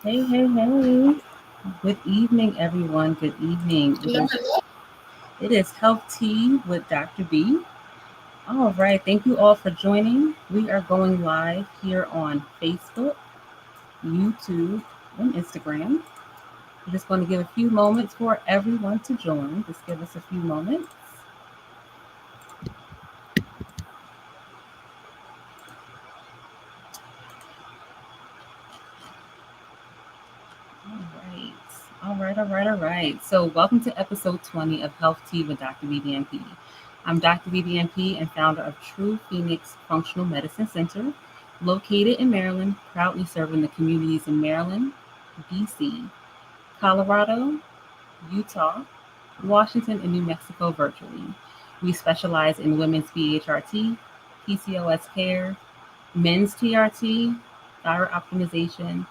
Hey, hey, hey. Good evening, everyone. Good evening. Hello, hello. It is Health Tea with Dr. B. All right. Thank you all for joining. We are going live here on Facebook, YouTube, and Instagram. We're just going to give a few moments for everyone to join. Just give us a few moments. All right. All right. So, welcome to episode 20 of Health Tea with Dr. BDNP. I'm Dr. BDNP and founder of True Phoenix Functional Medicine Center, located in Maryland, proudly serving the communities in Maryland, DC, Colorado, Utah, Washington, and New Mexico virtually. We specialize in women's BHRT, PCOS care, men's TRT, thyroid optimization,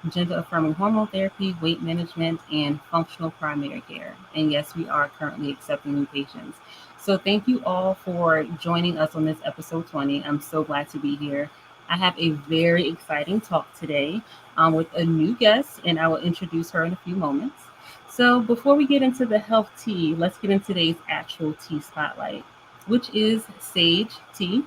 gender affirming hormone therapy, weight management, and functional primary care. And yes, we are currently accepting new patients. So thank you all for joining us on this episode 20. I'm so glad to be here. I have a very exciting talk today with a new guest, and I will introduce her in a few moments. So before we get into the health tea, let's get into today's actual tea spotlight, which is sage tea,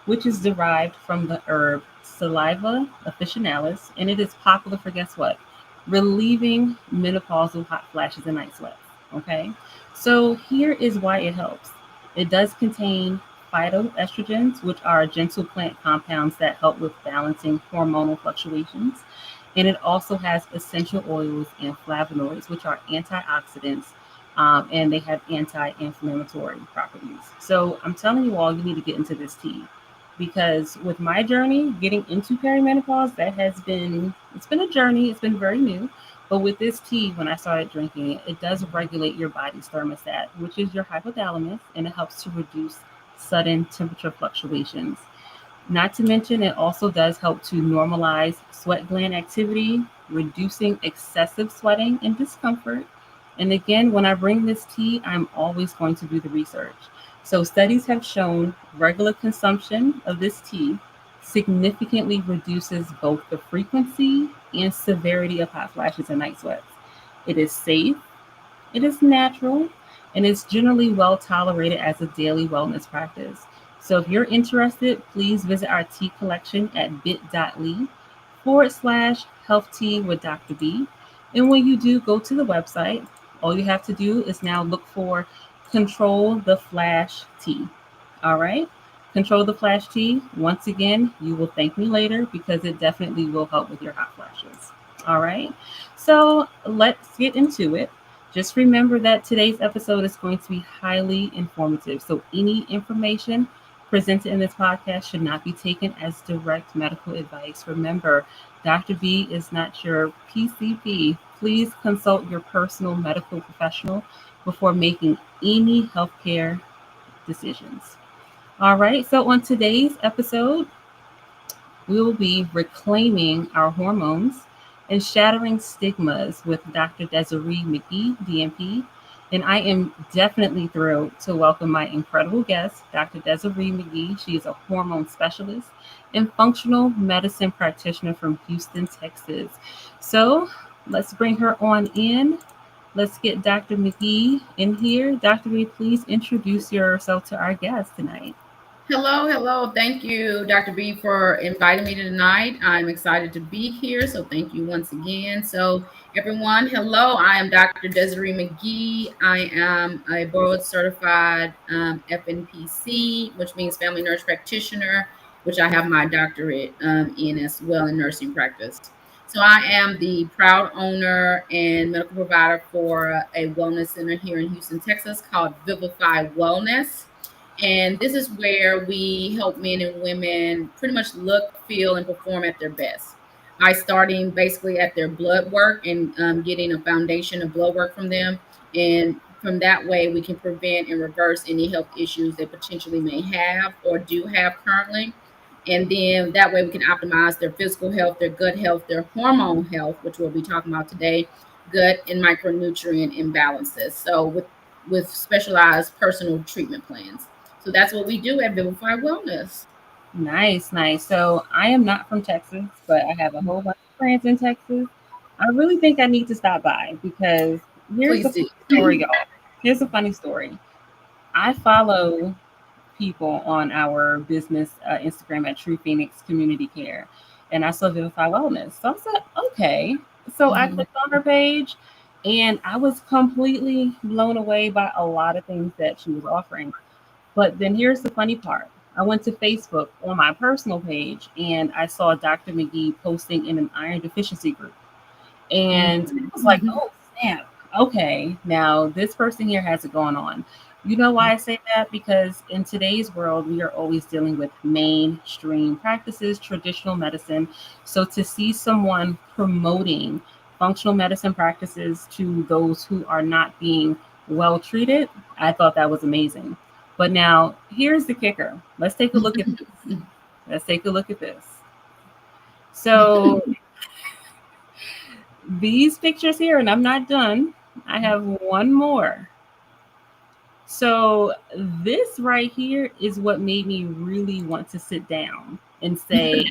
which is derived from the herb Saliva officinalis, and it is popular for guess what? Relieving menopausal hot flashes and night sweats. Okay, so here is why it helps. It does contain phytoestrogens, which are gentle plant compounds that help with balancing hormonal fluctuations. And it also has essential oils and flavonoids, which are antioxidants, and they have anti-inflammatory properties. So I'm telling you all, you need to get into this tea because with my journey getting into perimenopause, it's been a journey. It's been very new. But with this tea, when I started drinking it, it does regulate your body's thermostat, which is your hypothalamus, and it helps to reduce sudden temperature fluctuations. Not to mention, it also does help to normalize sweat gland activity, reducing excessive sweating and discomfort. And again, when I bring this tea, I'm always going to do the research. So, studies have shown regular consumption of this tea significantly reduces both the frequency and severity of hot flashes and night sweats. It is safe, it is natural, and it's generally well tolerated as a daily wellness practice. So if you're interested, please visit our tea collection at bit.ly health tea with Dr. B. And when you do go to the website, all you have to do is now look for Control the Flash Tea. All right? Control the Flash Tea. Once again, you will thank me later because it definitely will help with your hot flashes. All right? So let's get into it. Just remember that today's episode is going to be highly informative. So, any information presented in this podcast should not be taken as direct medical advice. Remember, Dr. B is not your PCP. Please consult your personal medical professional before making any healthcare decisions. All right, so on today's episode, we will be reclaiming our hormones and shattering stigmas with Dr. Desiree McGee, DNP. And I am definitely thrilled to welcome my incredible guest, Dr. Desiree McGee. She is a hormone specialist and functional medicine practitioner from Houston, Texas. So let's bring her on in. Let's get Dr. McGee in here. Dr. McGee, please introduce yourself to our guest tonight. Hello, hello. Thank you, Dr. B, for inviting me tonight. I'm excited to be here. So, thank you once again. So, everyone, hello. I am Dr. Desiree McGee. I am a board certified FNPC, which means Family Nurse Practitioner, which I have my doctorate in as well in nursing practice. So, I am the proud owner and medical provider for a wellness center here in Houston, Texas called Vivify Wellness. And this is where we help men and women pretty much look, feel, and perform at their best by starting basically at their blood work and getting a foundation of blood work from them. And from that way, we can prevent and reverse any health issues they potentially may have or do have currently. And then that way, we can optimize their physical health, their gut health, their hormone health, which we'll be talking about today, gut and micronutrient imbalances. So, with specialized personal treatment plans. So that's what we do at Vivify Wellness. Nice, nice. So I am not from Texas, but I have a whole bunch of friends in Texas. I really think I need to stop by because here's the Please do. funny story, y'all. Here's a funny story. I follow people on our business Instagram at True Phoenix Community Care, and I saw Vivify Wellness. So I said, okay. So I Mhm. clicked on her page, and I was completely blown away by a lot of things that she was offering. But then here's the funny part. I went to Facebook on my personal page, and I saw Dr. McGee posting in an iron deficiency group. And it was like, Mhm. oh, snap. Okay, now this person here has it going on. You know why I say that? Because in today's world, we are always dealing with mainstream practices, traditional medicine. So to see someone promoting functional medicine practices to those who are not being well treated, I thought that was amazing. But now, here's the kicker. Let's take a look at this. Let's take a look at this. So these pictures here, and I'm not done. I have one more. So this right here is what made me really want to sit down and say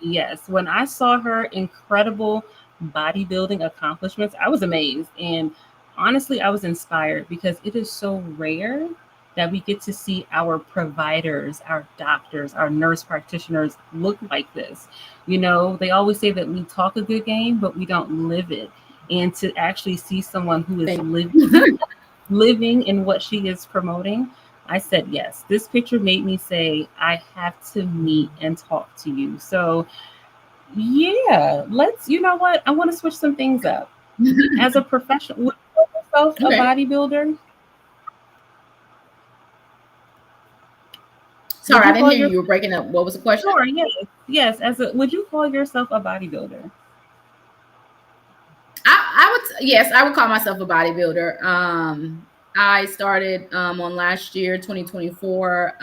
yes. When I saw her incredible bodybuilding accomplishments, I was amazed. And honestly, I was inspired because it is so rare that we get to see our providers, our doctors, our nurse practitioners look like this. You know, they always say that we talk a good game, but we don't live it. And to actually see someone who is Thank living in what she is promoting, I said yes. This picture made me say, I have to meet and talk to you. So, yeah, you know what? I want to switch some things up. you. As a professional, would you call yourself a Okay. bodybuilder? Would Sorry, I you didn't call hear you. your You were breaking up. What was the question? sure, yes, yes. Would you call yourself a bodybuilder? I would, yes, I would call myself a bodybuilder. I started on last year, 2024.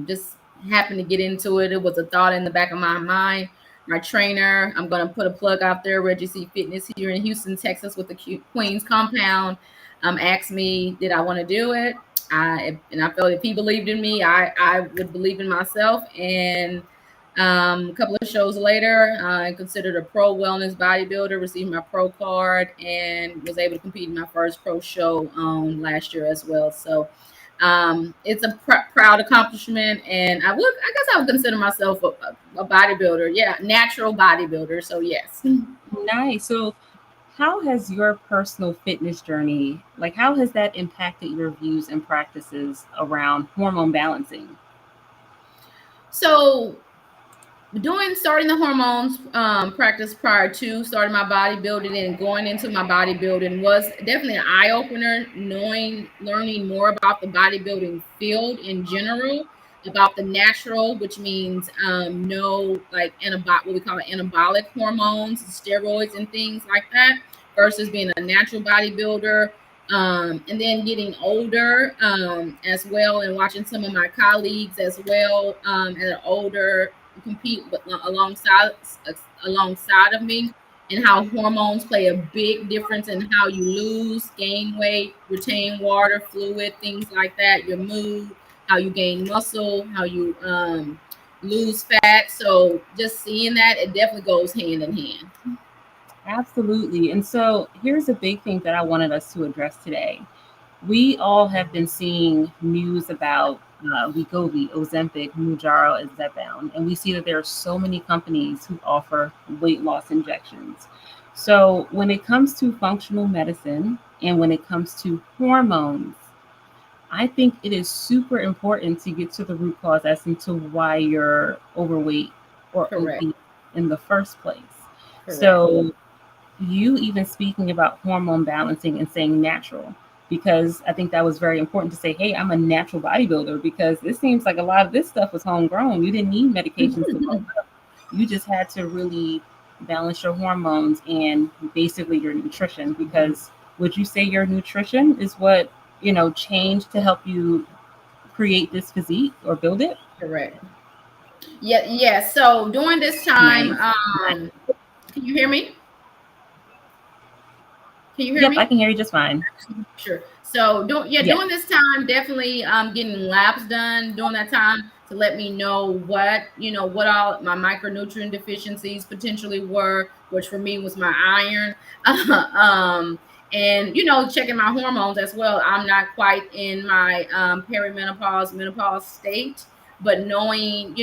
Just happened to get into it. It was a thought in the back of my mind. My trainer, I'm going to put a plug out there, Reggie C Fitness here in Houston, Texas, with the Queens compound, asked me, did I want to do it? I felt if he believed in me, I would believe in myself. And a couple of shows later, I considered a pro wellness bodybuilder, received my pro card, and was able to compete in my first pro show last year as well. So it's a proud accomplishment, and I guess I would consider myself a bodybuilder. Yeah, natural bodybuilder. So yes. Nice. So, how has your personal fitness journey, like, how has that impacted your views and practices around hormone balancing? So doing starting the hormones practice prior to starting my bodybuilding and going into my bodybuilding was definitely an eye-opener, knowing learning more about the bodybuilding field in general, about the natural, which means no like what we call anabolic hormones, steroids and things like that, versus being a natural bodybuilder. And then getting older as well, and watching some of my colleagues as well at an older compete with, alongside of me, and how hormones play a big difference in how you lose, gain weight, retain water, fluid, things like that, your mood, how you gain muscle, how you lose fat. So just seeing that, it definitely goes hand in hand. Absolutely. And so here's a big thing that I wanted us to address today. We all have been seeing news about Wegovy, Ozempic, Mounjaro, and Zepbound, and we see that there are so many companies who offer weight loss injections. So when it comes to functional medicine and when it comes to hormones, I think it is super important to get to the root cause as to why you're overweight or Correct. obese in the first place. Correct. So you even speaking about hormone balancing and saying natural, because I think that was very important to say, hey, I'm a natural bodybuilder, because it seems like a lot of this stuff was homegrown. You didn't need medications to bulk up. You just had to really balance your hormones and basically your nutrition. Because would you say your nutrition is what, changed to help you create this physique or build it? Correct. Yeah, yeah. So during this time, Nice. can you hear me? Can you hear Yep, I me? can hear you just fine. Sure. So Yes. during this time, definitely getting labs done during that time. to let me know what all my micronutrient deficiencies potentially were, which for me was my iron. um, and checking my hormones as well. I'm not quite in my perimenopause menopause state, but knowing,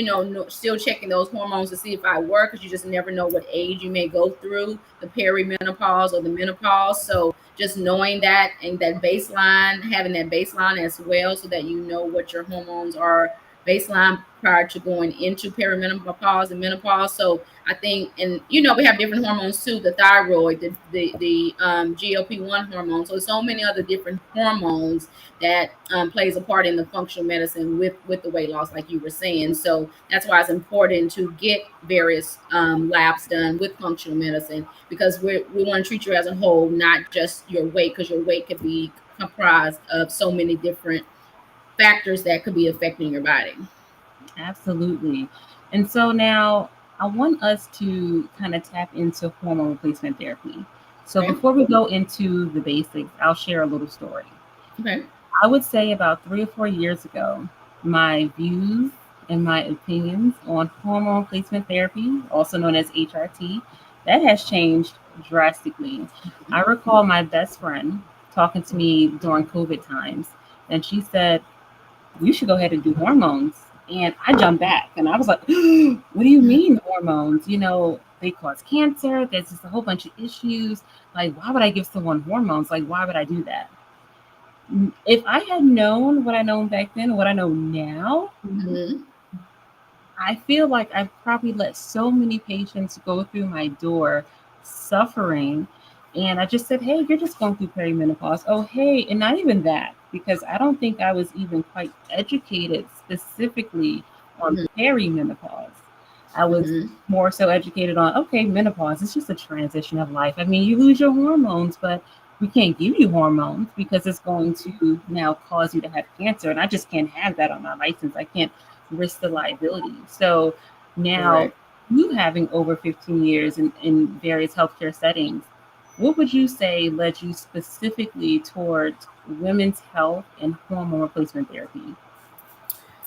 still checking those hormones to see if I work, because you just never know what age you may go through the perimenopause or the menopause. So just knowing that, and that baseline, having that baseline as well, so that you know what your hormones are baseline prior to going into perimenopause and menopause. So I think, and we have different hormones too, the thyroid, the GLP-1 hormone. So many other different hormones that plays a part in the functional medicine with the weight loss, like you were saying. So that's why it's important to get various labs done with functional medicine, because we want to treat you as a whole, not just your weight, because your weight could be comprised of so many different factors that could be affecting your body. Absolutely. And so now I want us to kind of tap into hormone replacement therapy. So Okay. before we go into the basics, I'll share a little story. Okay. I would say about 3 or 4 years ago, my views and my opinions on hormone replacement therapy, also known as HRT, that has changed drastically. I recall my best friend talking to me during COVID times, and she said, "You should go ahead and do hormones." And I jumped back and I was like, "What do you mean hormones? They cause cancer. There's just a whole bunch of issues. Like, why would I give someone hormones? Like, why would I do that?" If I had known what I know back then, what I know now, Mm-hmm. I feel like I've probably let so many patients go through my door suffering. And I just said, "Hey, you're just going through perimenopause." Oh, hey, and not even that, because I don't think I was even quite educated specifically on perimenopause. I was Mm-hmm. more so educated on, okay, menopause, it's just a transition of life. I mean, you lose your hormones, but we can't give you hormones because it's going to now cause you to have cancer. And I just can't have that on my license. I can't risk the liability. So now, Correct. you having over 15 years in various healthcare settings, what would you say led you specifically towards women's health and hormone replacement therapy?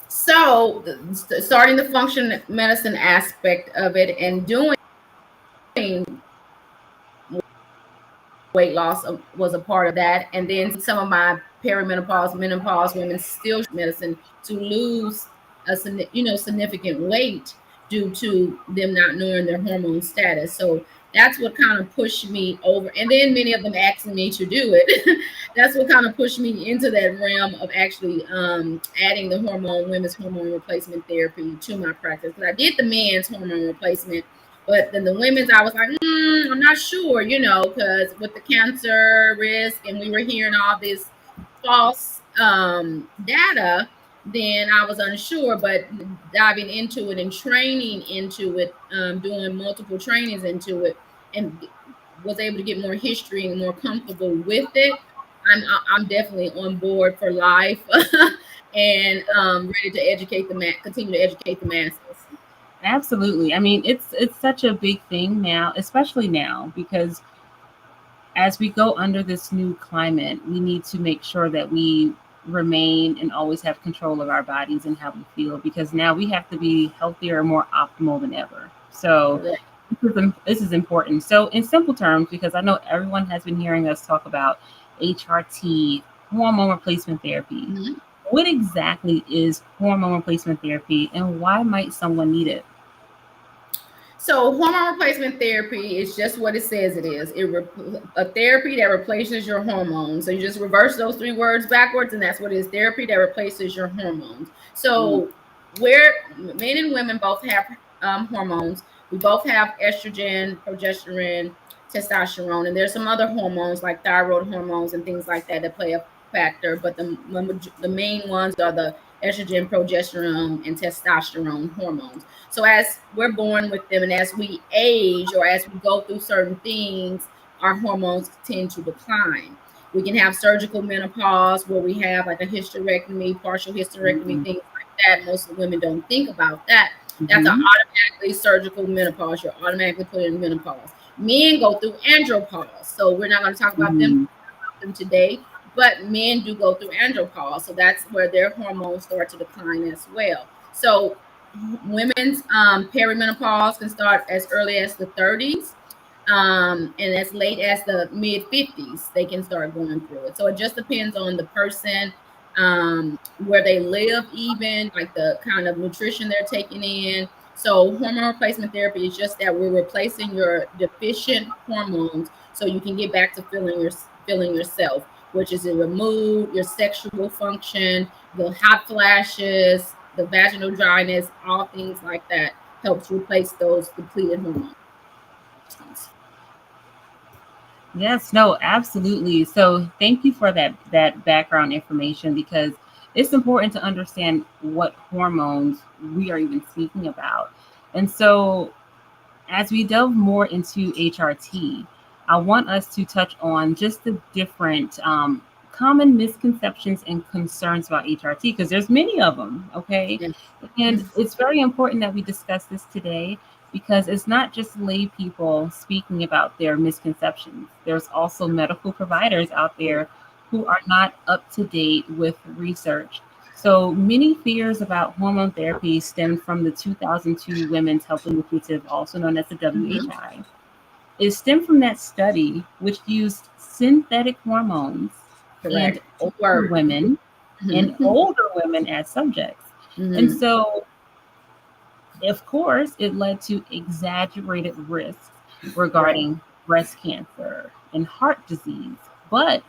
So, starting the function medicine aspect of it and doing weight loss was a part of that. And then some of my perimenopause, menopause women still medicine to lose significant weight due to them not knowing their hormone status. So that's what kind of pushed me over. And then many of them asking me to do it. That's what kind of pushed me into that realm of actually adding the women's hormone replacement therapy to my practice. Because I did the men's hormone replacement, but then the women's, I was like, I'm not sure, because with the cancer risk, and we were hearing all this false data, then I was unsure. But diving into it and training into it, doing multiple trainings into it, and was able to get more history and more comfortable with it. I'm definitely on board for life, and ready to continue to educate the masses. Absolutely. I mean, it's such a big thing now, especially now, because as we go under this new climate, we need to make sure that we remain and always have control of our bodies and how we feel, because now we have to be healthier and more optimal than ever. So Correct. this is important. So in simple terms, because I know everyone has been hearing us talk about HRT, hormone replacement therapy. Mhm. What exactly is hormone replacement therapy and why might someone need it? So hormone replacement therapy is just what it says it is. A therapy that replaces your hormones. So you just reverse those three words backwards, and that's what it is: therapy that replaces your hormones. Mm, So where men and women both have hormones, we both have estrogen, progesterone, testosterone, and there's some other hormones like thyroid hormones and things like that that play a factor. But the main ones are the estrogen, progesterone, and testosterone hormones. So as we're born with them, and as we age or as we go through certain things, our hormones tend to decline. We can have surgical menopause where we have like a hysterectomy, partial hysterectomy, mm, things like that. Most of the women don't think about that. That's an mhm, automatically surgical menopause. You're automatically put in menopause. Men go through andropause. So we're not going to talk about mhm, them today, but men do go through andropause. So that's where their hormones start to decline as well. So women's perimenopause can start as early as the 30s, and as late as the mid 50s they can start going through it. So it just depends on the person, where they live, even like the kind of nutrition they're taking in. So hormone replacement therapy is just that we're replacing your deficient hormones so you can get back to feeling yourself, which is your mood, your sexual function, the hot flashes, the vaginal dryness, all things like that helps replace those depleted hormones. Yes, no, absolutely. So thank you for that background information, because it's important to understand what hormones we are even speaking about. And so as we delve more into HRT, I want us to touch on just the different common misconceptions and concerns about HRT, because there's many of them. Okay, Yeah. and it's very important that we discuss this today, because it's not just lay people speaking about their misconceptions. There's also medical providers out there who are not up to date with research. So many fears about hormone therapy stem from the 2002 Women's Health Initiative, also known as the Mhm. WHI. It stemmed from that study, which used synthetic hormones and Correct. Keyword. Mhm. older women as subjects. And Mhm. so, of course, it led to exaggerated risks Right. regarding breast cancer and heart disease. But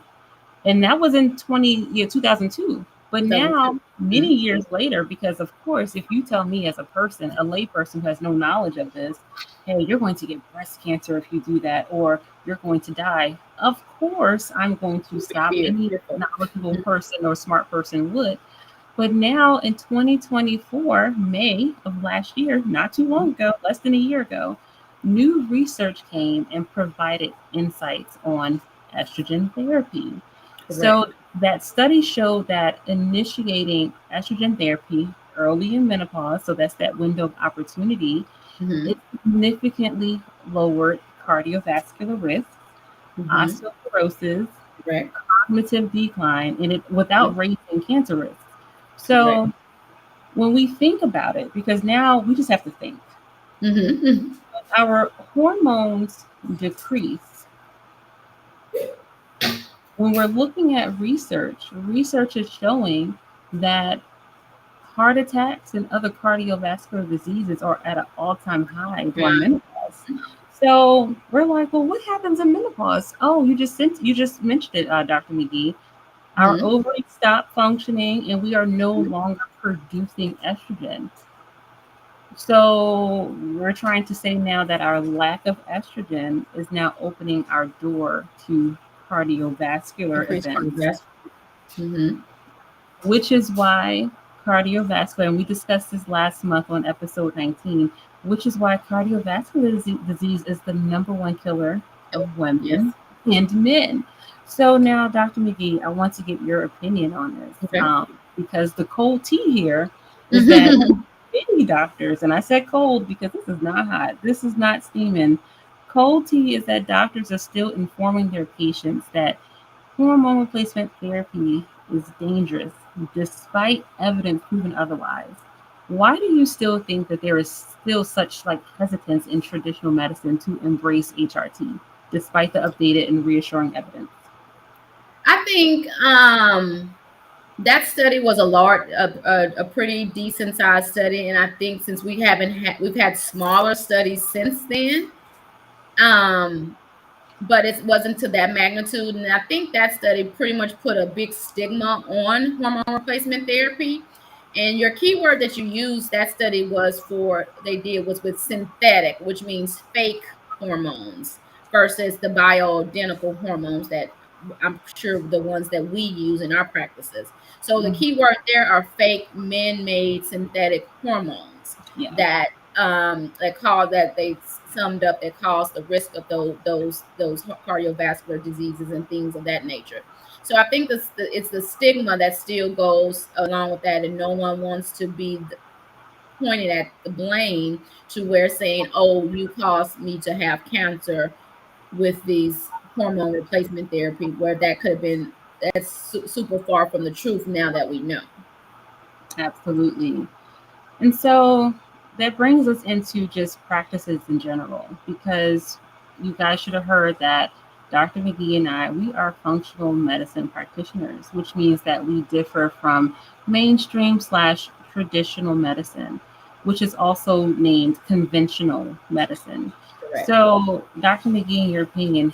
and that was in 2002. But now, 2002. many Mhm. years later, because of course, if you tell me as a person, a layperson who has no knowledge of this, hey, you're going to get breast cancer if you do that, or you're going to die, of course I'm going to Be stop. Any fearful. knowledgeable person or smart person would. But now in 2024, May of last year, not too long ago, less than a year ago, new research came and provided insights on estrogen therapy. Correct. So that study showed that initiating estrogen therapy early in menopause, so that's that window of opportunity, it Mhm. significantly lowered cardiovascular risk, Mhm. osteoporosis, Correct. cognitive decline, and it without Yep. raising cancer risks. Correct. So when we think about it, because now we just have to think, Mhm. our hormones decrease. When we're looking at research is showing that heart attacks and other cardiovascular diseases are at an all-time high during Right. menopause. So we're like, well, what happens in menopause? Oh, you just mentioned it, Dr. McGee. Our Mhm. ovaries stop functioning, and we are no longer producing estrogen. So we're trying to say now that our lack of estrogen is now opening our door to cardiovascular Increased events, cardiovascular. Mhm. which is why cardiovascular, and we discussed this last month on episode 19, which is why cardiovascular disease is the number one killer Oh, of yes. women and men. So now, Dr. McGee, I want to get your opinion on this, Okay. because the cold tea here is that Mhm. many doctors, and I said cold because this is not hot, this is not steaming. Cold tea is that doctors are still informing their patients that hormone replacement therapy is dangerous despite evidence proven otherwise. Why do you still think that there is still such like hesitance in traditional medicine to embrace HRT despite the updated and reassuring evidence? I think that study was a pretty decent sized study, and I think since we've had smaller studies since then, um, but it wasn't to that magnitude. And I think that study pretty much put a big stigma on hormone replacement therapy. And your keyword that you used, that study was for, they did was with synthetic, which means fake hormones versus the bioidentical hormones that I'm sure the ones that we use in our practices. So the Mhm. keyword there are fake man-made synthetic hormones Yeah, that that they summed up that cause the risk of those cardiovascular diseases and things of that nature. So I think it's the stigma that still goes along with that, and no one wants to be pointed at the blame to where saying, "Oh, you caused me to have cancer with these hormone replacement therapy," where that could have been super far from the truth now that we know. absolutely. And so that brings us into just practices in general, because you guys should have heard that Dr. McGee and I, we are functional medicine practitioners, which means that we differ from mainstream slash traditional medicine, which is also named conventional medicine. Correct. So, Dr. McGee, in your opinion,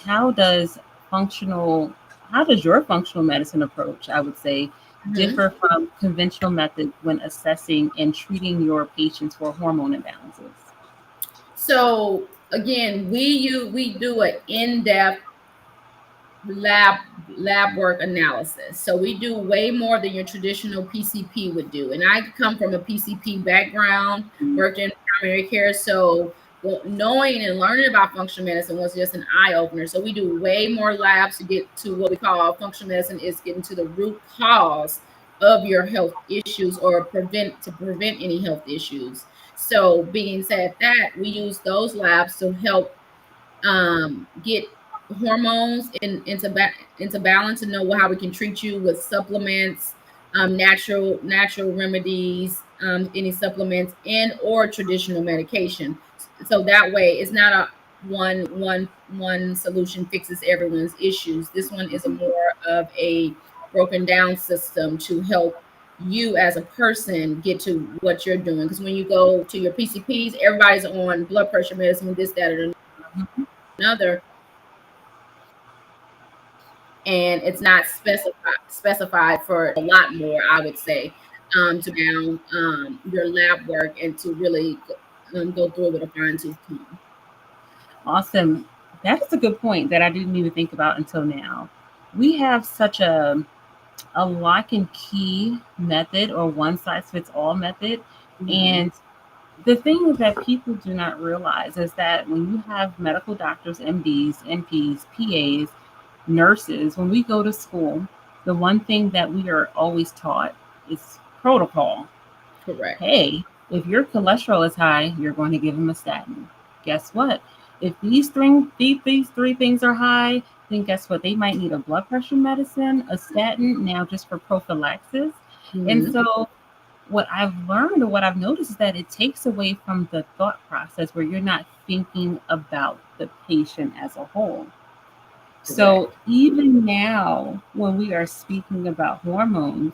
functional, how does your functional medicine approach, I would say, Mhm. differ from conventional methods when assessing and treating your patients for hormone imbalances? So again, we do an in-depth lab work analysis. So we do way more than your traditional PCP would do. And I come from a PCP background, worked in primary care. So knowing and learning about functional medicine was just an eye opener. So we do way more labs to get to what we call functional medicine, is getting to the root cause of your health issues, or prevent any health issues. So being said that, we use those labs to help get hormones into balance, and know how we can treat you with supplements, natural remedies, any supplements, and or traditional medication. So that way, it's not a one solution fixes everyone's issues. This one is a more of a broken down system to help you as a person get to what you're doing. Because when you go to your PCPs, everybody's on blood pressure medicine, this, that, or another, and it's not specified for a lot more, I would say, to down your lab work and to really go through it with a fine tooth comb. Awesome. That is a good point that I didn't even think about until now. We have such a lock and key method, or one size fits all method. Mm-hmm. And the thing that people do not realize is that when you have medical doctors, MDs, NPs, PAs, nurses, when we go to school, the one thing that we are always taught is protocol. Correct. Hey, if your cholesterol is high, you're going to give them a statin. Guess what? If these three things are high, then guess what? They might need a blood pressure medicine, a statin, now just for prophylaxis. And Mm-hmm. so what I've learned, or what I've noticed, is that it takes away from the thought process where you're not thinking about the patient as a whole. So Correct. even now, when we are speaking about hormones,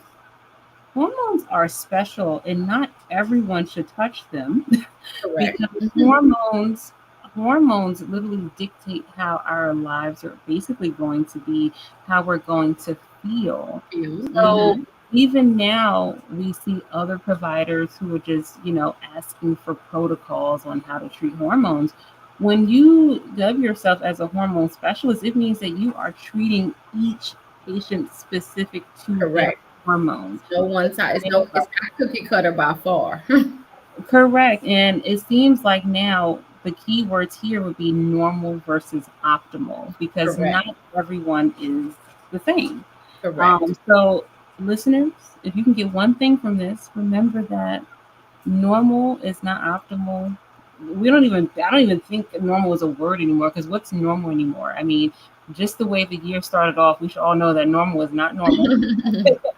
hormones are special and not everyone should touch them Correct. because Mm-hmm. hormones literally dictate how our lives are basically going to be, how we're going to feel. So Mm-hmm. even now we see other providers who are just, asking for protocols on how to treat hormones. When you dub yourself as a hormone specialist, it means that you are treating each patient specific to their Correct. hormones. No one size. It's not cookie cutter by far. Correct. And it seems like now the key words here would be normal versus optimal, because Correct. not everyone is the same. Correct. So, listeners, if you can get one thing from this, remember that normal is not optimal. I don't even think normal is a word anymore, because what's normal anymore? I mean, just the way the year started off, we should all know that normal is not normal,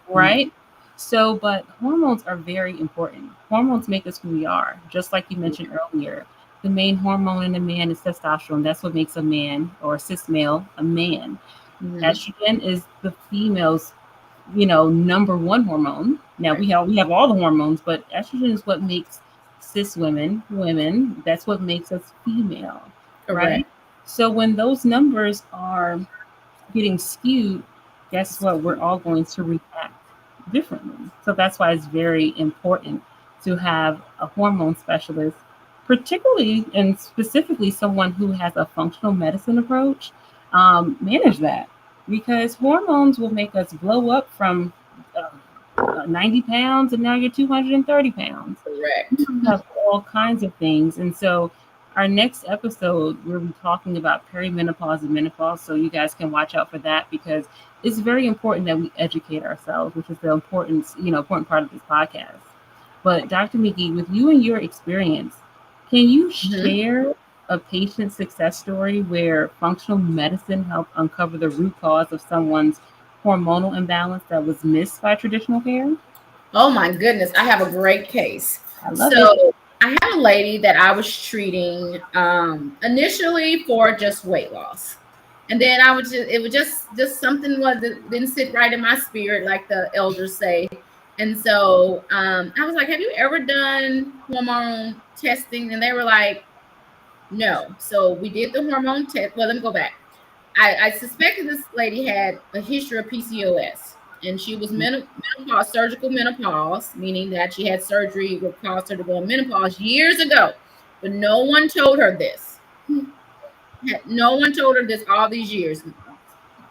right? So, but hormones are very important. Hormones make us who we are, just like you mentioned earlier. The main hormone in a man is testosterone. That's what makes a man, or a cis male, a man. Mm-hmm. Estrogen is the female's, number one hormone. Now Right. we have all the hormones, but estrogen is what makes cis women women. That's what makes us female, right? Correct. So when those numbers are getting skewed, guess what? We're all going to react differently. So that's why it's very important to have a hormone specialist, particularly and specifically someone who has a functional medicine approach, manage that, because hormones will make us blow up from 90 pounds and now you're 230 pounds. Correct. You have all kinds of things. And so our next episode, we'll be talking about perimenopause and menopause. So you guys can watch out for that, because it's very important that we educate ourselves, which is the important part of this podcast. But Dr. McGee, with you and your experience, can you Mm-hmm. share a patient success story where functional medicine helped uncover the root cause of someone's hormonal imbalance that was missed by traditional care? Oh my goodness, I have a great case. I love it. So I had a lady that I was treating initially for just weight loss. And then it was just something was that didn't sit right in my spirit, like the elders say. And so I was like, have you ever done hormone testing? And they were like, no. So we did the hormone test. Well, let me go back. I suspected this lady had a history of PCOS, and she was menopause, surgical menopause, meaning that she had surgery that caused her to go in menopause years ago. But no one told her this. No one told her this all these years.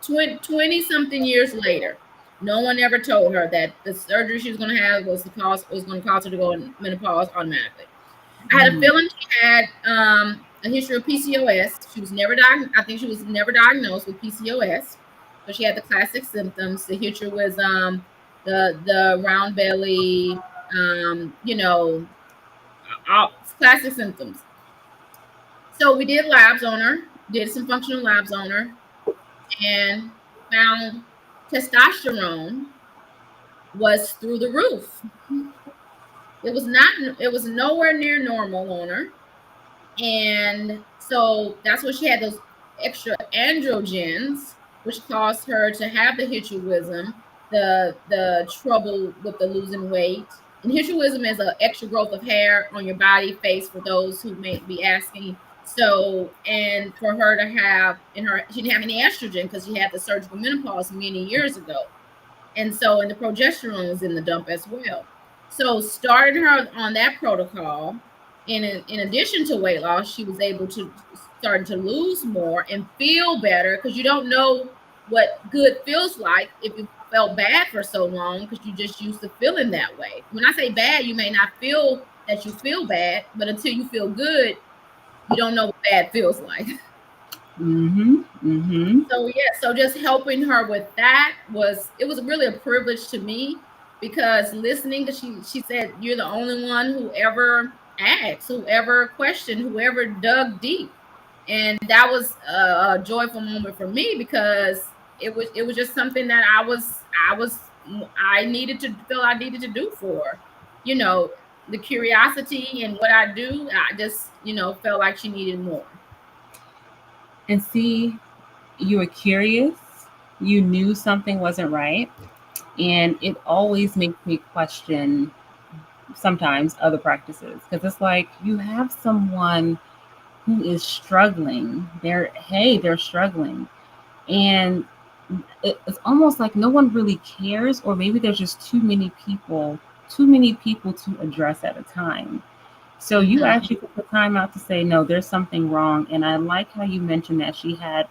20 something years later, no one ever told her that the surgery she was going to have was going to cause her to go in menopause automatically. I had a Mm. feeling she had a history of PCOS. She was never diagnosed. I think she was never diagnosed with PCOS, but she had the classic symptoms. The history was the round belly, all classic symptoms. So we did labs on her, did some functional labs on her, and found testosterone was through the roof. It was not. It was nowhere near normal on her. And so that's what she had those extra androgens, which caused her to have the hirsutism, the trouble with the losing weight. And hirsutism is an extra growth of hair on your body, face, for those who may be asking. So, and for her to have she didn't have any estrogen because she had the surgical menopause many years ago. And so, and the progesterone was in the dump as well. So, started her on that protocol. In addition to weight loss, she was able to start to lose more and feel better, because you don't know what good feels like if you felt bad for so long because you just used to feeling that way. When I say bad, you may not feel that you feel bad, but until you feel good, you don't know what bad feels like. Mm-hmm. Mm-hmm. So yeah, so just helping her with that was really a privilege to me, because listening, because she said you're the only one who ever asked, who ever questioned, who ever dug deep. And that was a joyful moment for me, because it was just something that I needed to feel I needed to do for, you know, the curiosity and what I do. I just, felt like she needed more. And see, you were curious, you knew something wasn't right, and it always makes me question sometimes other practices, because it's like you have someone who is struggling. They're struggling, and it's almost like no one really cares, or maybe there's just too many people to address at a time. So you Mm-hmm. actually took the time out to say, no, there's something wrong. And I like how you mentioned that she had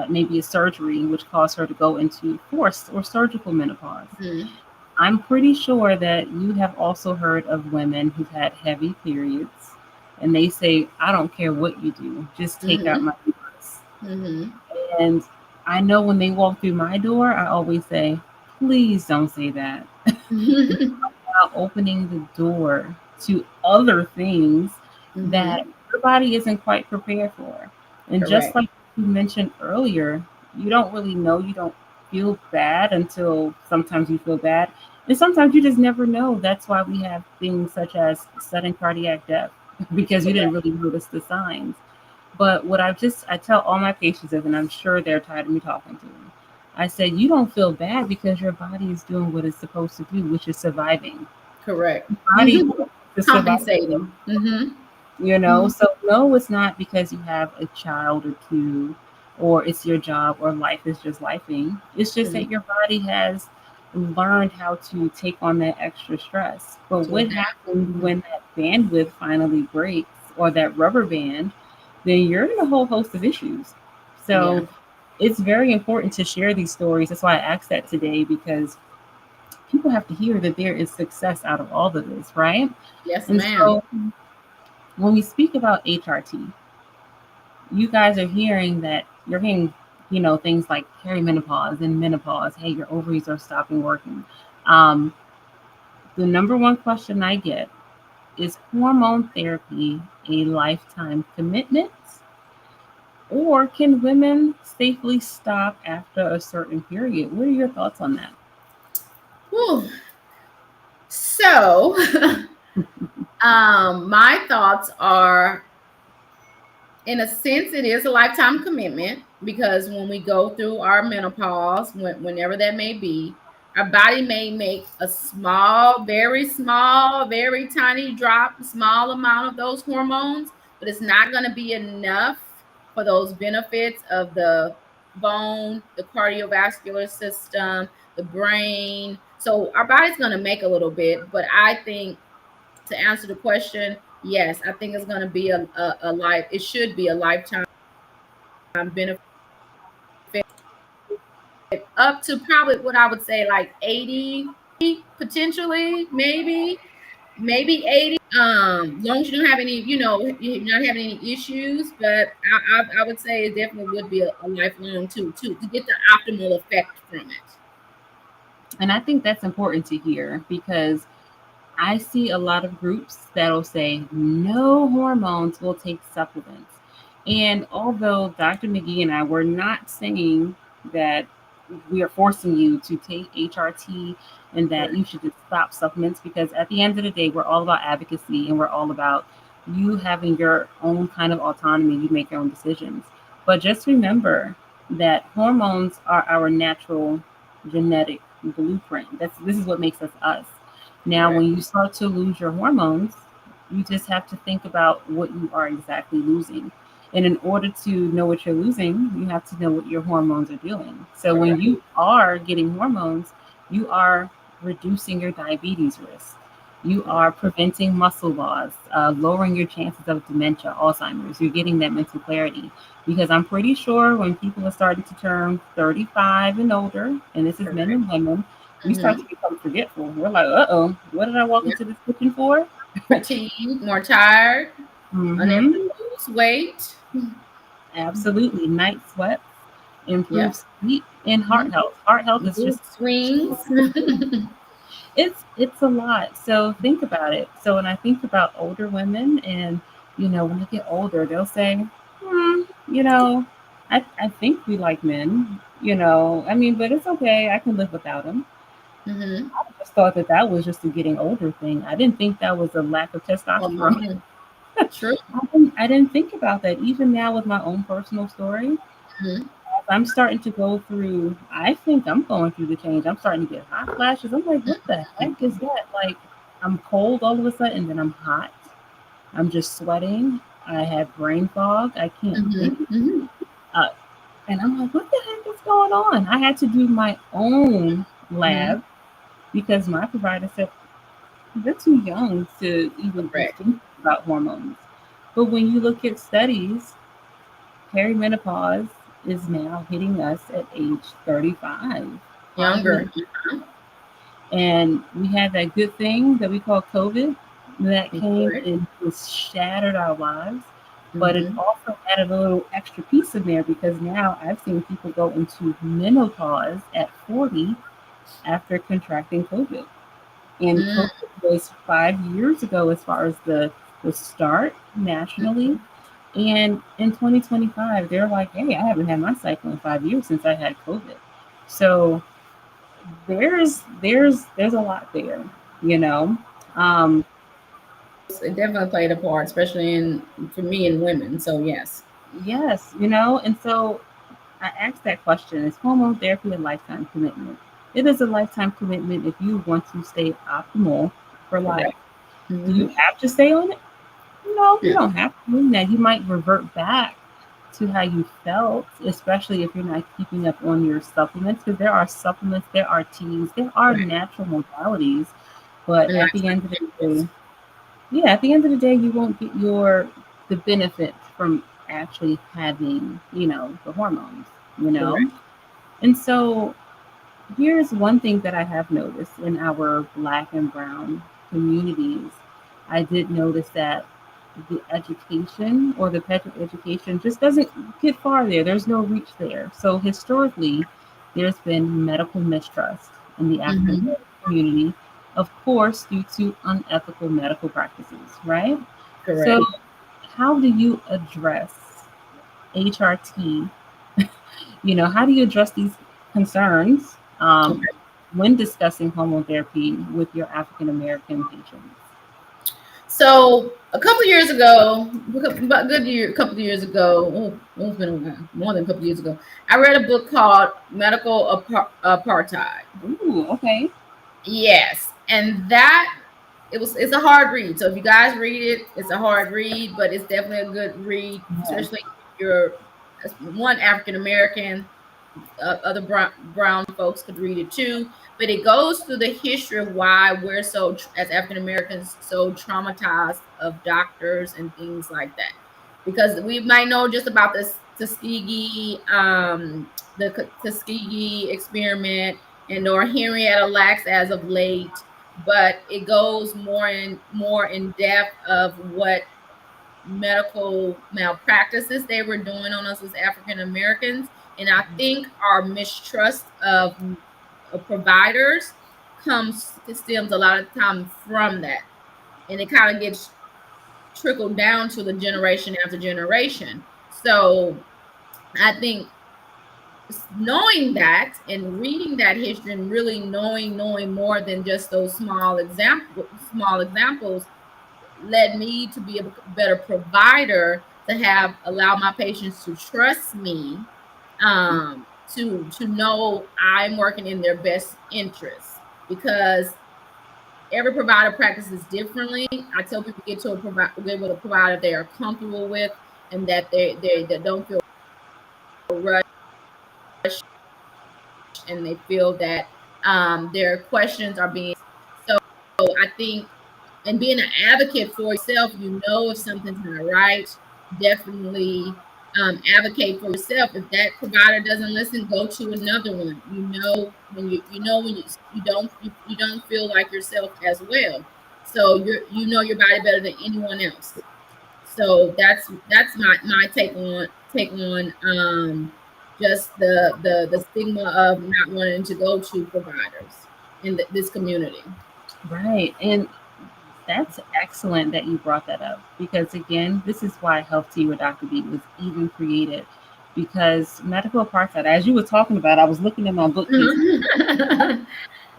maybe a surgery which caused her to go into forced or surgical menopause. Mm-hmm. I'm pretty sure that you have also heard of women who've had heavy periods, and they say, I don't care what you do, just take out Mm-hmm. my uterus. Mm-hmm. And I know when they walk through my door, I always say, please don't say that. About opening the door to other things Mm-hmm. that your body isn't quite prepared for. And just Correct. like you mentioned earlier, you don't really know, you don't feel bad until sometimes you feel bad. And sometimes you just never know. That's why we have things such as sudden cardiac death, because you didn't Correct. really notice the signs. But what I tell all my patients is, and I'm sure they're tired of me talking to them, I said, you don't feel bad because your body is doing what it's supposed to do, which is surviving. Correct. Body to survive, Compensating. Mm-hmm. you know. So no, it's not because you have a child or two, or it's your job, or life is just lifing. It's just Mm-hmm. that your body has learned how to take on that extra stress. But To what adapt. happens Mm-hmm. when that bandwidth finally breaks, or that rubber band, then you're in a whole host of issues. Yeah. So it's very important to share these stories. That's why I asked that today, because people have to hear that there is success out of all of this, right? Yes, And ma'am. so when we speak about HRT, you guys are hearing that you're hearing, things like perimenopause and menopause. Hey, your ovaries are stopping working. Um, the number one question I get is, hormone therapy a lifetime commitment, or can women safely stop after a certain period? What are your thoughts on that? Whew. So My thoughts are, in a sense, it is a lifetime commitment, because when we go through our menopause, whenever that may be, our body may make a small, very tiny drop, small amount of those hormones, but it's not going to be enough for those benefits of the bone, the cardiovascular system, the brain. So our body's going to make a little bit, but I think, to answer the question, yes, I think it's going to be a life. It should be a lifetime benefit, up to probably what I would say like 80, potentially, maybe 80. As long as you don't have any, you're not having any issues. But I would say it definitely would be a lifelong to get the optimal effect from it. And I think that's important to hear because I see a lot of groups that'll say no hormones, will take supplements. And although Dr. McGee and I were not saying that we are forcing you to take HRT and that Correct. you should just stop supplements, because at the end of the day, we're all about advocacy and we're all about you having your own kind of autonomy. You make your own decisions. But just remember that hormones are our natural genetic blueprint. This is what makes us us. Now, Correct. when you start to lose your hormones, you just have to think about what you are exactly losing. And in order to know what you're losing, you have to know what your hormones are doing. So when Correct. you are getting hormones, you are reducing your diabetes risk. You Correct. are preventing muscle loss, lowering your chances of dementia, Alzheimer's. You're getting that mental clarity. Because I'm pretty sure when people are starting to turn 35 and older, and this is men Correct. and women, we start Mm-hmm. to become forgetful. We're like, uh-oh, what did I walk Yeah. into this kitchen for? Fatigued, more tired, unable Mm-hmm. to lose weight. Absolutely. Night sweats, Yep. improves sleep, and heart Mhm. health. Heart health is Mood just swings. it's a lot. So think about it. So when I think about older women, and when they get older, they'll say, hmm, you know, I think we like men. I mean, but it's okay. I can live without them. Hmm. I just thought that that was just a getting older thing. I didn't think that was a lack of testosterone. Hormone. True. I didn't think about that. Even now with my own personal story, Hmm. as I'm starting to go through, I think I'm going through the change. I'm starting to get hot flashes. I'm like, what the heck is that? Like, I'm cold all of a sudden, and then I'm hot. I'm just sweating. I have brain fog. I can't Hmm. think. Hmm. Uh, and I'm like, what the heck is going on? I had to do my own Hmm. lab because my provider said, they're too young to even be Correct. thinking about hormones. But when you look at studies, perimenopause is now hitting us at age 35, hardly. Younger. And we had that good thing that we call COVID that came Correct. and just shattered our lives. But it Hmm. also added a little extra piece in there because now I've seen people go into menopause at 40 after contracting COVID. And Mm. COVID was 5 years ago as far as the start nationally. And in 2025, they're like, hey, I haven't had my cycle in 5 years since I had COVID. So there's a lot there, you know. Um, It definitely played a part, especially in for me and women. So yes. yes, and so I asked that question: is hormone therapy a lifetime commitment? It is a lifetime commitment if you want to stay optimal for life. Correct. Do you Hmm. have to stay on it? No, you Yeah. don't have to. Now you might revert back to how you felt, especially if you're not keeping up on your supplements, because there are supplements, there are teas, there are Right. natural modalities. But And at the lifestyle end of the changes. day, yeah, at the end of the day, you won't get the benefit from actually having, the hormones, you know? Correct. And so here's one thing that I have noticed in our black and brown communities. I did notice that the education or the pediatric education just doesn't get far there. There's no reach there. So historically, there's been medical mistrust in the African Hmm. community, of course, due to unethical medical practices, right? So, Correct. how do you address HRT? How do you address these concerns when discussing hormone therapy with your African American patients? So a couple of years ago, about a good year, a couple of years ago, it's been a while, more than a couple of years ago, I read a book called Medical Apartheid. Ooh, okay. Yes, and that it's a hard read. So if you guys read it, it's a hard read, but it's definitely a good read, Yes. especially if you're one African American. Other brown folks could read it too, but it goes through the history of why we're so as African Americans so traumatized of doctors and things like that, because we might know just about this the Tuskegee experiment and or Henrietta Lacks as of late, but it goes more in depth of what medical malpractices they were doing on us as African Americans. And I think our mistrust of providers stems a lot of time from that. And it kind of gets trickled down to the generation after generation. So I think knowing that and reading that history and really knowing more than just those small examples led me to be a better provider, to have allow my patients to trust me, to know I'm working in their best interest, because every provider practices differently. I tell people get with a provider they are comfortable with, and that they don't feel rushed, and they feel that their questions are being. So I think, and being an advocate for yourself, if something's not right, definitely advocate for yourself. If that provider doesn't listen, go to another one. You don't feel like yourself as well. So you know your body better than anyone else. So that's my take on just the stigma of not wanting to go to providers in this community. Right. And that's excellent that you brought that up because, again, this is why Health Tea with Dr. B was even created. Because medical apartheid, as you were talking about, I was looking at my bookcase.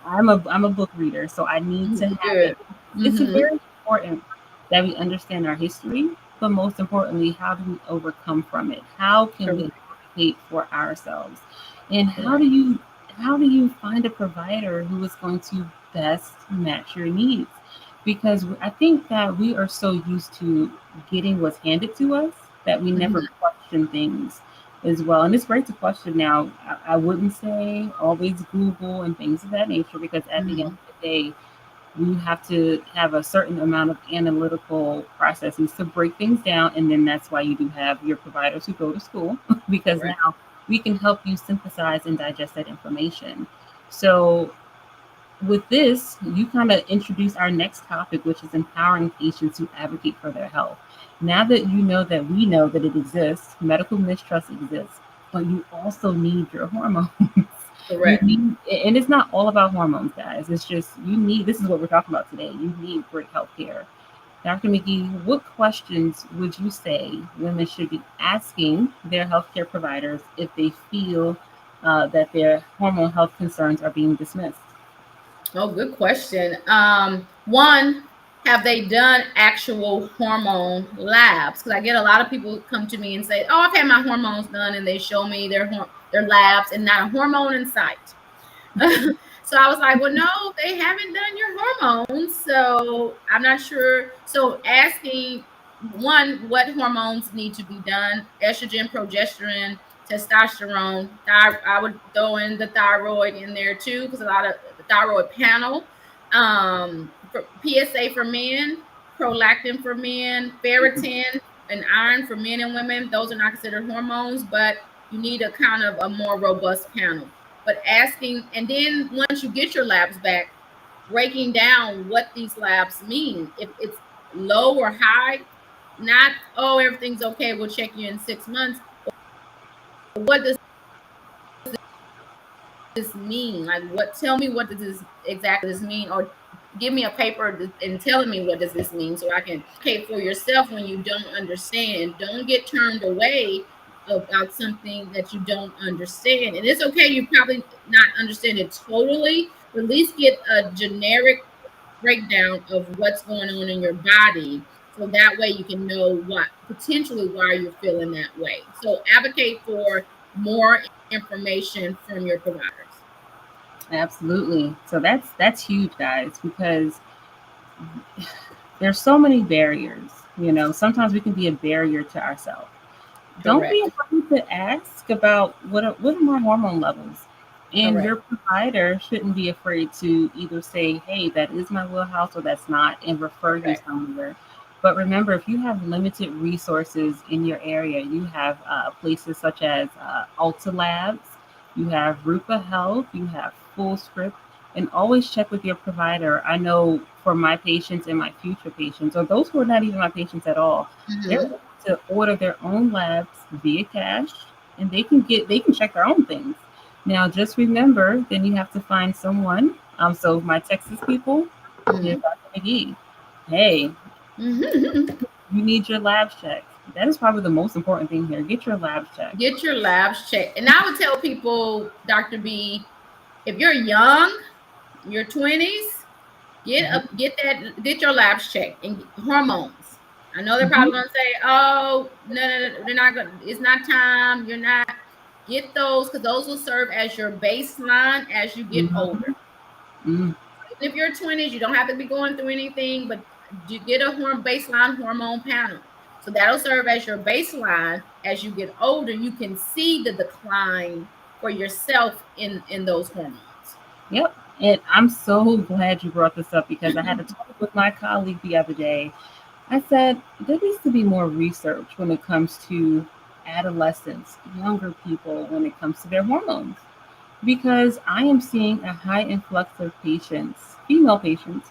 I'm a book reader, so I need to have Good. it. It's Mm-hmm. very important that we understand our history, but most importantly, how do we overcome from it? How can we Correct. advocate for ourselves? And Correct. how do you find a provider who is going to best match your needs? Because I think that we are so used to getting what's handed to us that we never Mm-hmm. question things as well. And it's great to question now. I wouldn't say always Google and things of that nature because at the end Mm-hmm. of the day, we have to have a certain amount of analytical processes to break things down. And then that's why you do have your providers who go to school because Correct. now we can help you synthesize and digest that information. So with this, you kind of introduce our next topic, which is empowering patients to advocate for their health. Now that you know that we know that it exists, medical mistrust exists, but you also need your hormones. You Correct. need, and it's not all about hormones, guys. It's just you need. This is what we're talking about today. You need great health care. Dr. McGee, what questions would you say women should be asking their healthcare providers if they feel that their hormone health concerns are being dismissed? Oh, good question. One, have they done actual hormone labs? Because I get a lot of people come to me and say, "Oh, I've had my hormones done," and they show me their labs and not a hormone in sight. So I was like, well, no, they haven't done your hormones. So I'm not sure. So asking, one, what hormones need to be done: estrogen, progesterone, testosterone. I would throw in the thyroid in there too, because a lot of the thyroid panel, for PSA for men, prolactin for men, ferritin and iron for men and women. Those are not considered hormones, but you need a kind of a more robust panel. But asking, and then once you get your labs back, breaking down what these labs mean. If it's low or high, not, oh, everything's okay, we'll check you in 6 months. What does this mean? Like, what? Tell me, what does this exactly this mean, or give me a paper and telling me what does this mean, so I can pay for yourself when you don't understand. Don't get turned away about something that you don't understand. And it's okay, you probably not understand it totally, but at least get a generic breakdown of what's going on in your body. So that way you can know what potentially why you're feeling that way. So advocate for more information from your providers. Absolutely. So that's huge, guys, because there's so many barriers. Sometimes we can be a barrier to ourselves. Don't be Correct. afraid to ask about what are my hormone levels, and your Correct. provider shouldn't be afraid to either say, "Hey, that is my wheelhouse," or "That's not," and refer you Correct. somewhere. But remember, if you have limited resources in your area, you have places such as Ulta Labs, you have Rupa Health, you have Full Script, and always check with your provider. I know for my patients and my future patients, or those who are not even my patients at all, they're Mm-hmm. able to order their own labs via cash, and they can check their own things. Now, just remember, then you have to find someone. So my Texas people, here's Mm-hmm. Dr. McGee. Hey, Mm-hmm. you need your labs checked. That is probably the most important thing here. Get your labs checked. Get your labs checked. And I would tell people, Dr. B, if you're young, your 20s, get your labs checked and hormones. I know they're Mhm. probably gonna say, "Oh, no, they're not gonna. It's not time. You're not." Get those because those will serve as your baseline as you get older. Mhm. Mhm. Even if you're 20s, you don't have to be going through anything, but you get a baseline hormone panel. So that'll serve as your baseline as you get older. You can see the decline for yourself in those hormones. Yep. And I'm so glad you brought this up because I had a talk with my colleague the other day. I said there needs to be more research when it comes to adolescents, younger people, when it comes to their hormones. Because I am seeing a high influx of patients, female patients,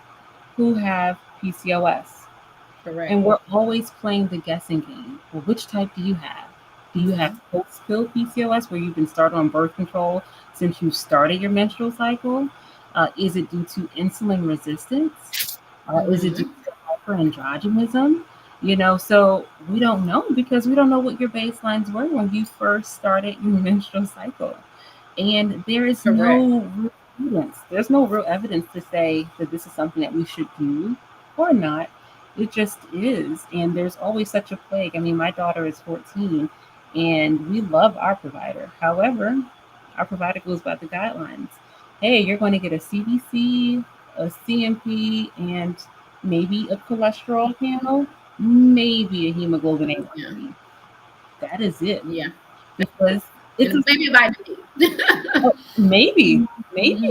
who have PCOS. Correct. And we're always playing the guessing game. Well, which type do you have? Do you have Mm-hmm. post pill PCOS where you've been started on birth control since you started your menstrual cycle? Is it due to insulin resistance? Is it due Mm-hmm. to hyperandrogenism? So we don't know because we don't know what your baselines were when you first started your menstrual cycle. And there is Correct. no real evidence. There's no real evidence to say that this is something that we should do or not. It just is. And there's always such a plague. I mean, my daughter is 14 and we love our provider. However, our provider goes by the guidelines. Hey, you're going to get a CBC, a CMP, and maybe a cholesterol panel, maybe a hemoglobin Yeah. A1C. That is it. Yeah. Because it's a And maybe vitamin D. maybe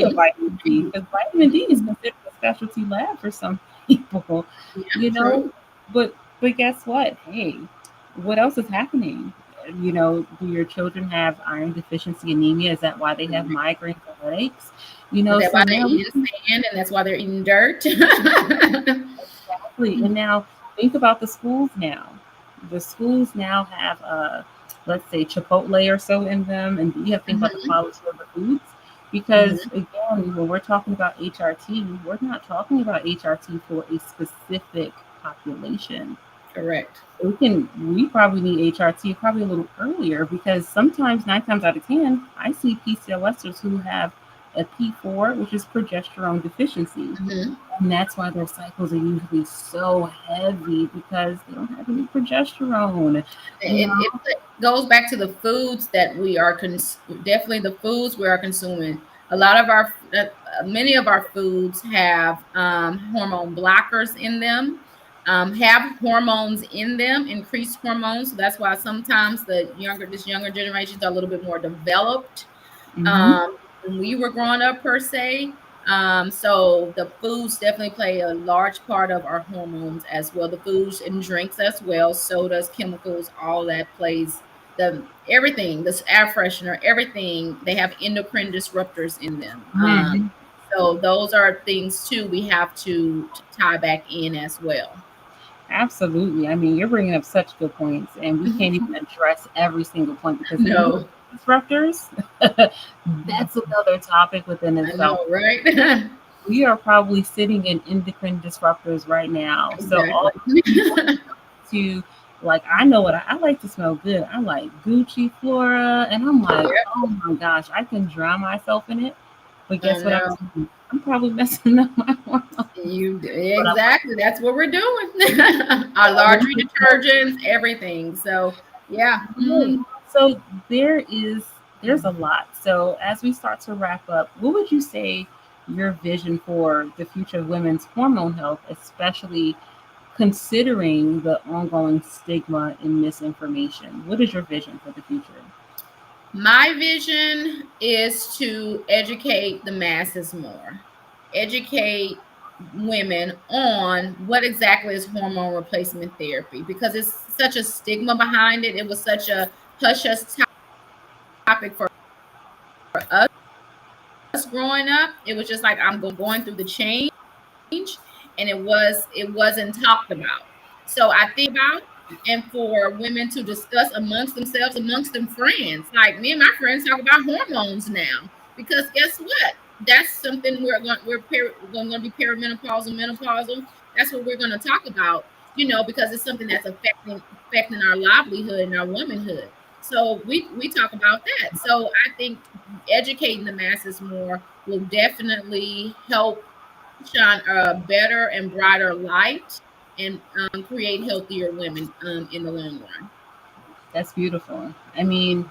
a Mhm. vitamin D, because vitamin D is considered a specialty lab for some people, Yeah, you know. true. But guess what? Hey, what else is happening? Do your children have iron deficiency anemia? Is that why they have migraines or headaches? Is that So why they're now eating sand and that's why they're eating dirt? exactly. And now think about the schools now. The schools now have let's say Chipotle or so in them, and you have to think about the Mhm, quality of the foods. Because mhm. again, when we're talking about HRT, we're not talking about HRT for a specific population. Correct. We probably need HRT probably a little earlier because sometimes 9 times out of 10, I see PCOSers who have a P4, which is progesterone deficiency. Mhm. And that's why their cycles are usually so heavy because they don't have any progesterone. You It know? goes back to the foods that we are definitely the foods we are consuming. A lot of our many of our foods have hormone blockers in them, have hormones in them, increased hormones. So that's why sometimes this younger generations are a little bit more developed Mm-hmm. um, when we were growing up per se. So the foods definitely play a large part of our hormones as well. The foods and drinks as well, sodas, chemicals, all that plays the everything. This air freshener, everything. They have endocrine disruptors in them. Mm-hmm. So those are things too we have to tie back in as well. Absolutely. I mean, you're bringing up such good points, and we can't even address every single point because endocrine No, disruptors, that's another topic within I itself. know, right? We are probably sitting in endocrine disruptors right now. So all Exactly. the people to like, I know what I like to smell good. I like Gucci Flora, and I'm like, Yep, oh my gosh, I can drown myself in it. But I guess what I'm know. doing? I'm probably messing up my hormones. Exactly. That's what we're doing. Our laundry detergents, everything. So yeah. Right. So there's a lot. So as we start to wrap up, what would you say your vision for the future of women's hormone health, especially considering the ongoing stigma and misinformation? What is your vision for the future? My vision is to educate the masses more, educate women on what exactly is hormone replacement therapy because it's such a stigma behind it. It was such a hush hush topic for us growing up. It was just like I'm going through the change, and it wasn't talked about. So I think about, and for women to discuss amongst themselves, amongst them friends. Like me and my friends talk about hormones now because guess what? That's something going to be perimenopausal, menopausal. That's what we're going to talk about. Because it's something that's affecting our livelihood and our womanhood. So we talk about that. So I think educating the masses more will definitely help shine a better and brighter light and create healthier women in the long run. That's beautiful. I mean,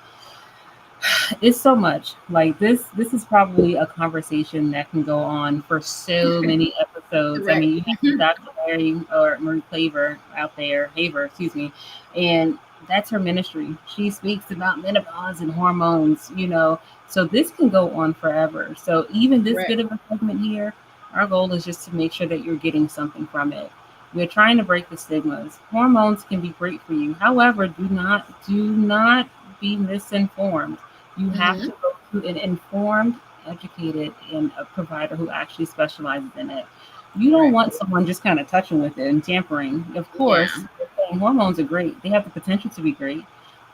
it's so much. Like this is probably a conversation that can go on for so many episodes. I Correct. mean, you have Dr. Larry or Marie Claver out there, Haver, excuse me, and that's her ministry. She speaks about menopause and hormones. So this can go on forever. So even this Correct. bit of a segment here, our goal is just to make sure that you're getting something from it. We're trying to break the stigmas. Hormones can be great for you. However, do not be misinformed. You have Hmm. to go to an informed, educated, and a provider who actually specializes in it. You don't Correct. want someone just kind of touching with it and tampering. Of Yeah. course, hormones are great. They have the potential to be great,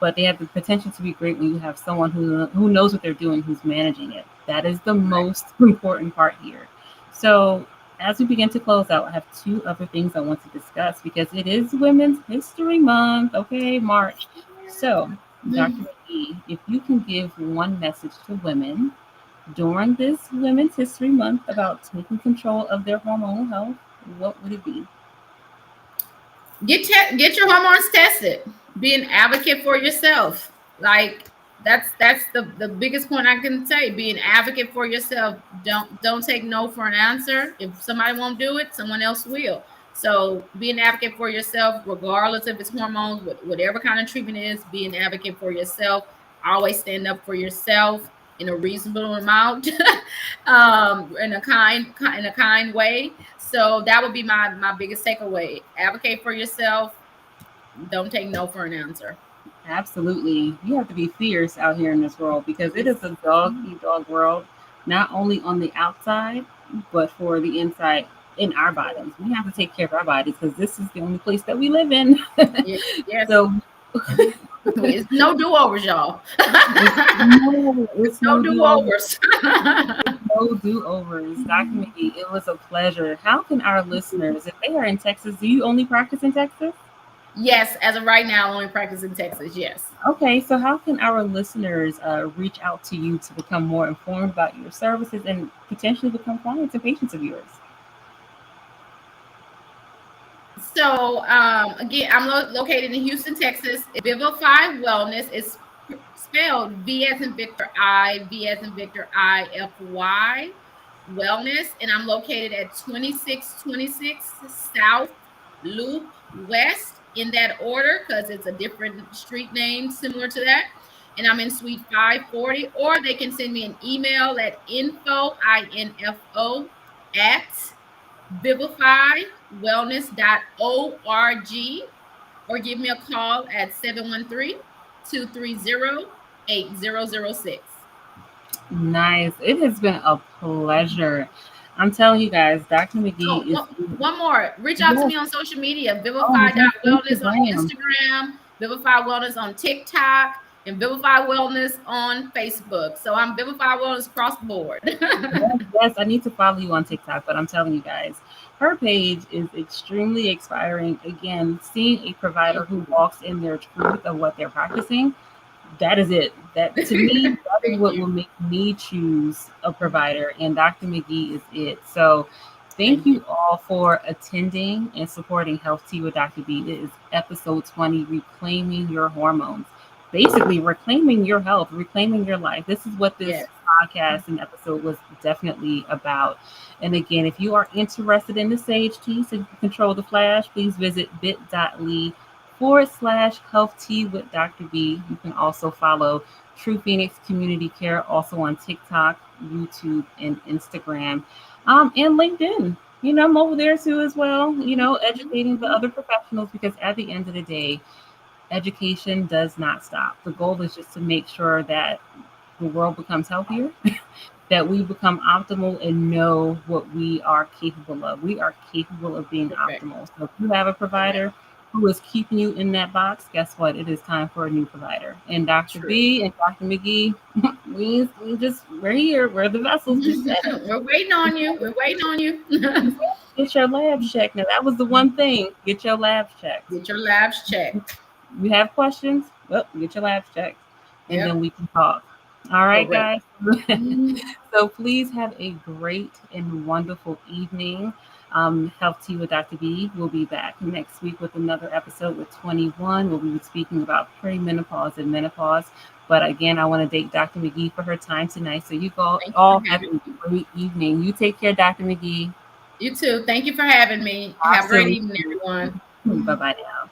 but they have the potential to be great when you have someone who knows what they're doing, who's managing it. That is the Correct. most important part here. So as we begin to close out, I have two other things I want to discuss because it is Women's History Month, okay, March. So, Dr. Mhm. McGee, if you can give one message to women during this Women's History Month about taking control of their hormonal health, what would it be? Get your hormones tested. Be an advocate for yourself. Like that's the biggest point I can say. Be an advocate for yourself. Don't take no for an answer. If somebody won't do it, someone else will. So be an advocate for yourself, regardless if it's hormones, whatever kind of treatment it is. Be an advocate for yourself. Always stand up for yourself in a reasonable amount, in a kind way. So that would be my biggest takeaway. Advocate for yourself. Don't take no for an answer. Absolutely. You have to be fierce out here in this world because it is Yes. a dog eat dog world, not only on the outside, but for the inside in our bodies. We have to take care of our bodies because this is the only place that we live in. Yes. Yes. So It's no do overs, y'all. it's No no do do over. overs. No do overs. Dr. McGee, it was a pleasure. How can our listeners, if they are in Texas, do you only practice in Texas? Yes, as of right now, only practice in Texas. Yes. Okay, so how can our listeners reach out to you to become more informed about your services and potentially become clients and patients of yours? So again, I'm located in Houston, Texas. Vivify Wellness is spelled V as in Victor I, V as in Victor IFY Wellness, and I'm located at 2626 South Loop West in that order because it's a different street name similar to that. And I'm in Suite 540, or they can send me an email at info at vivifywellness.org, or give me a call at 713-230-8006. Nice. It has been a pleasure. I'm telling you guys, Dr. Oh, McGee is one more. Reach out to yes. me on social media, Oh, he's on vivify.wellness on Instagram. Instagram, Vivify Wellness on TikTok, and Vivify Wellness on Facebook. So I'm Vivify Wellness across the board. Yes, yes, I need to follow you on TikTok, but I'm telling you guys, her page is extremely inspiring. Again, seeing a provider Thank who you. walks in their truth of what they're practicing, that is it. That to me, that is Thank what you. will make me choose a provider, and Dr. McGee is it. So Thank Thank you. you all for attending and supporting Health Tea with Dr. B. It is episode 20, Reclaiming Your Hormones. Basically, reclaiming your health, reclaiming your life. This is what this Yes. podcast and episode was definitely about. And again, if you are interested in the Sage Tea, so you can control the flash, please visit bit.ly/health tea with Dr. B. You can also follow True Phoenix Community Care also on TikTok, YouTube, and Instagram, and LinkedIn. I'm over there too as well, educating the other professionals because at the end of the day, education does not stop. The goal is just to make sure that the world becomes healthier, that we become optimal and know what we are capable of. We are capable of being Correct. optimal. So if you have a Correct. provider who is keeping you in that box, guess what? It is time for a new provider. And Dr. True. B and Dr. McGee, we're here. We're the vessels. Just We're waiting on you. We're waiting on you. get your labs checked. Now that was the one thing. Get your labs checked. Get your labs checked. You have questions? Well, get your labs checked. And then Yep. we can talk. All right, Correct. guys. Mhm. So please have a great and wonderful evening. Health Tea with Dr. B will be back next week with another episode with 21, where we will be speaking about perimenopause and menopause. But again, I want to thank Dr. McGee for her time tonight. So you Thank you all for have having a me. great evening. You take care, Dr. McGee. You too. Thank you for having me. Have a great Absolutely. evening, everyone. Bye bye now.